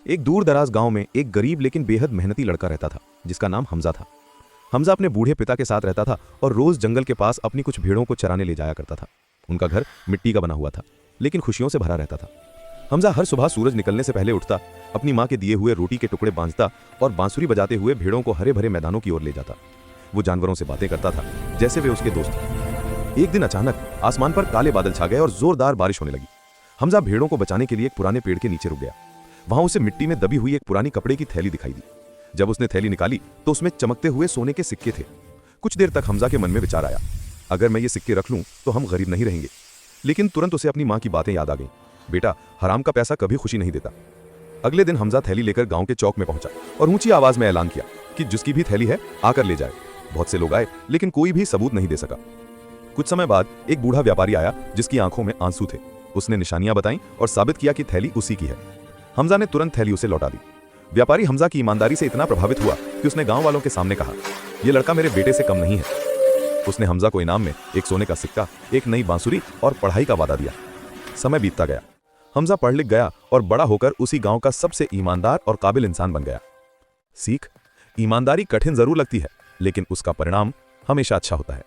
एक दूर दराज गांव में एक गरीब लेकिन बेहद मेहनती लड़का रहता था जिसका नाम हमजा था। हमजा अपने बूढ़े पिता के साथ रहता था और रोज जंगल के पास अपनी कुछ भेड़ों को चराने ले जाया करता था। उनका घर मिट्टी का बना हुआ था लेकिन खुशियों से भरा रहता था। हमजा हर सुबह सूरज निकलने से पहले उठता, अपनी माँ के दिए हुए रोटी के टुकड़े बांधता और बांसुरी बजाते हुए भेड़ों को हरे भरे मैदानों की ओर ले जाता। वो जानवरों से बातें करता था जैसे वे उसके दोस्त थे। एक दिन अचानक आसमान पर काले बादल छा गए और जोरदार बारिश होने लगी। हमजा भेड़ों को बचाने के लिए एक पुराने पेड़ के नीचे रुक गया। वहां उसे मिट्टी में दबी हुई एक पुरानी कपड़े की थैली दिखाई दी। जब उसने थैली निकाली तो उसमें चमकते हुए सोने के सिक्के थे। कुछ देर तक हमजा के मन में विचार आया, अगर मैं ये सिक्के रख लूं तो हम गरीब नहीं रहेंगे। लेकिन तुरंत उसे अपनी माँ की बातें याद आ गईं। बेटा, हराम का पैसा कभी खुशी नहीं देता। अगले दिन हमजा थैली लेकर गांव के चौक में पहुंचा और ऊंची आवाज में ऐलान किया कि जिसकी भी थैली है आकर ले जाए। बहुत से लोग आए लेकिन कोई भी सबूत नहीं दे सका। कुछ समय बाद एक बूढ़ा व्यापारी आया जिसकी आंखों में आंसू थे। उसने निशानियां बताईं और साबित किया कि थैली उसी की है। हमजा ने तुरंत थैली उसे लौटा दी। व्यापारी हमजा की ईमानदारी से इतना प्रभावित हुआ कि उसने गांव वालों के सामने कहा, यह लड़का मेरे बेटे से कम नहीं है। उसने हमजा को इनाम में एक सोने का सिक्का, एक नई बांसुरी और पढ़ाई का वादा दिया। समय बीतता गया। हमजा पढ़ लिख गया और बड़ा होकर उसी गांव का सबसे ईमानदार और काबिल इंसान बन गया। सीख: ईमानदारी कठिन जरूर लगती है लेकिन उसका परिणाम हमेशा अच्छा होता है।